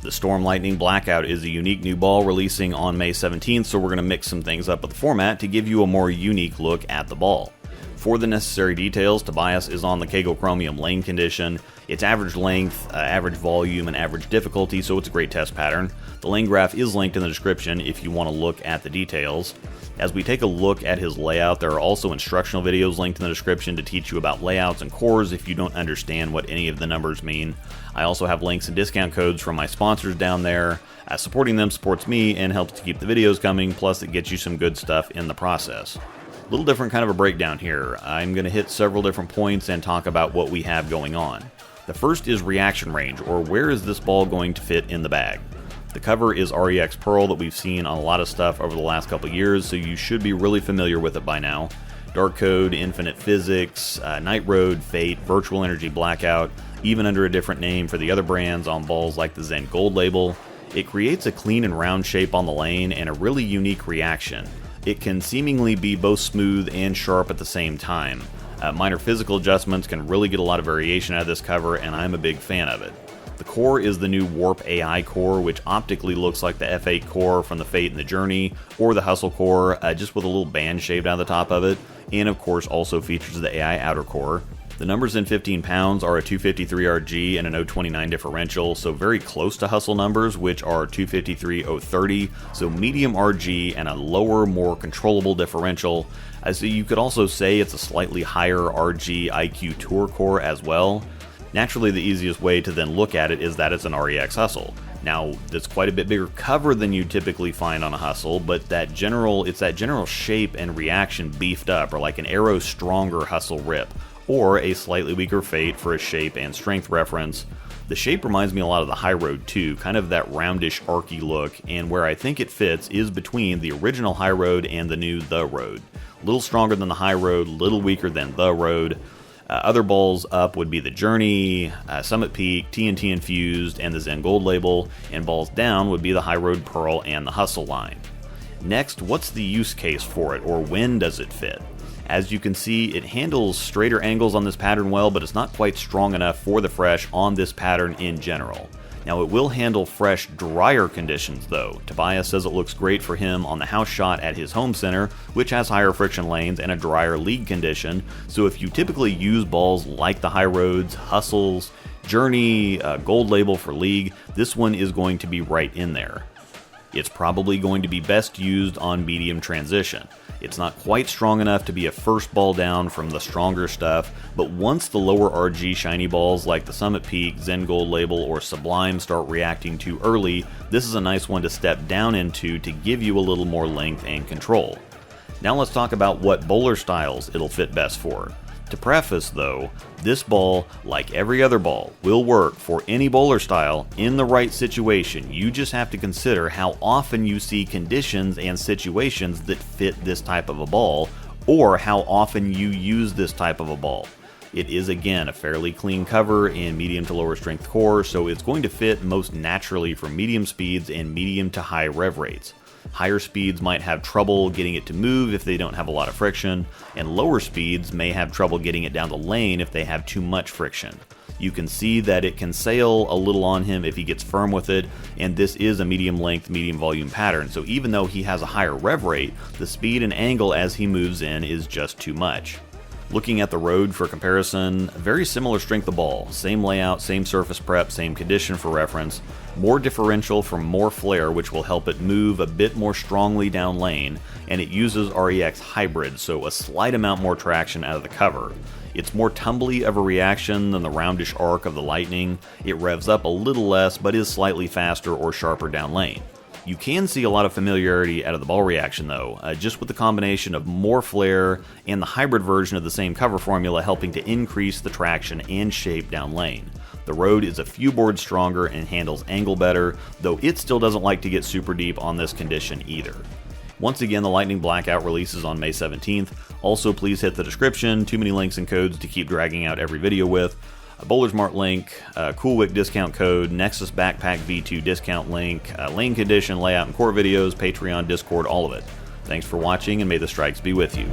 The Storm Lightning Blackout is a unique new ball releasing on May 17th, so we're going to mix some things up with the format to give you a more unique look at the ball. For the necessary details, Tobias is on the Kegel Chromium lane condition. It's average length, average volume, and average difficulty, so it's a great test pattern. The lane graph is linked in the description if you want to look at the details. As we take a look at his layout, there are also instructional videos linked in the description to teach you about layouts and cores if you don't understand what any of the numbers mean. I also have links and discount codes from my sponsors down there. Supporting them supports me and helps to keep the videos coming, plus it gets you some good stuff in the process. A little different kind of a breakdown here. I'm going to hit several different points and talk about what we have going on. The first is reaction range, or where is this ball going to fit in the bag. The cover is REX Pearl that we've seen on a lot of stuff over the last couple years, so you should be really familiar with it by now. Dark Code, Infinite Physics, Night Road, Fate, Virtual Energy Blackout, even under a different name for the other brands on balls like the Zen Gold label. It creates a clean and round shape on the lane and a really unique reaction. It can seemingly be both smooth and sharp at the same time. Minor physical adjustments can really get a lot of variation out of this cover, and I'm a big fan of it. The core is the new Warp AI core, which optically looks like the F8 core from the Fate and the Journey, or the Hustle core, just with a little band shaved out of the top of it, and of course also features the AI outer core. The numbers in 15 pounds are a 253 RG and an 029 differential, so very close to Hustle numbers, which are 253 030, so medium RG and a lower, more controllable differential. So you could also say it's a slightly higher RG IQ Tour core as well. Naturally, the easiest way to then look at it is that it's an REX Hustle. Now, that's quite a bit bigger cover than you typically find on a Hustle, but it's that general shape and reaction beefed up, or like an Aero stronger Hustle rip, or a slightly weaker Fate for a shape and strength reference. The shape reminds me a lot of the High Road too, kind of that roundish archy look, and where I think it fits is between the original High Road and the new The Road. A little stronger than the High Road, a little weaker than The Road. Other balls up would be the Journey, Summit Peak, TNT Infused, and the Zen Gold label, and balls down would be the High Road Pearl and the Hustle line. Next, what's the use case for it, or when does it fit? As you can see, it handles straighter angles on this pattern well, but it's not quite strong enough for the fresh on this pattern in general. Now, it will handle fresh, drier conditions though. Tobias says it looks great for him on the house shot at his home center, which has higher friction lanes and a drier league condition, so if you typically use balls like the High Roads, Hustles, Journey, Gold label for league, this one is going to be right in there. It's probably going to be best used on medium transition. It's not quite strong enough to be a first ball down from the stronger stuff, but once the lower RG shiny balls like the Summit Peak, Zen Gold label, or Sublime start reacting too early, this is a nice one to step down into to give you a little more length and control. Now let's talk about what bowler styles it'll fit best for. To preface though, this ball, like every other ball, will work for any bowler style in the right situation. You just have to consider how often you see conditions and situations that fit this type of a ball, or how often you use this type of a ball. It is again a fairly clean cover and medium to lower strength core, so it's going to fit most naturally for medium speeds and medium to high rev rates. Higher speeds might have trouble getting it to move if they don't have a lot of friction, and lower speeds may have trouble getting it down the lane if they have too much friction. You can see that it can sail a little on him if he gets firm with it, and this is a medium length, medium volume pattern, so even though he has a higher rev rate, the speed and angle as he moves in is just too much. Looking at the Road for comparison, very similar strength of ball, same layout, same surface prep, same condition for reference, more differential from more flare which will help it move a bit more strongly down lane, and it uses REX Hybrid, so a slight amount more traction out of the cover. It's more tumbly of a reaction than the roundish arc of the Lightning. It revs up a little less but is slightly faster or sharper down lane. You can see a lot of familiarity out of the ball reaction though, just with the combination of more flare and the hybrid version of the same cover formula helping to increase the traction and shape down lane. The Road is a few boards stronger and handles angle better, though it still doesn't like to get super deep on this condition either. Once again, the Lightning Blackout releases on May 17th. Also, please hit the description, too many links and codes to keep dragging out every video with. A Bowler's Mart link, CoolWick discount code, Nexus Backpack V2 discount link, lane condition, layout and core videos, Patreon, Discord, all of it. Thanks for watching, and may the strikes be with you.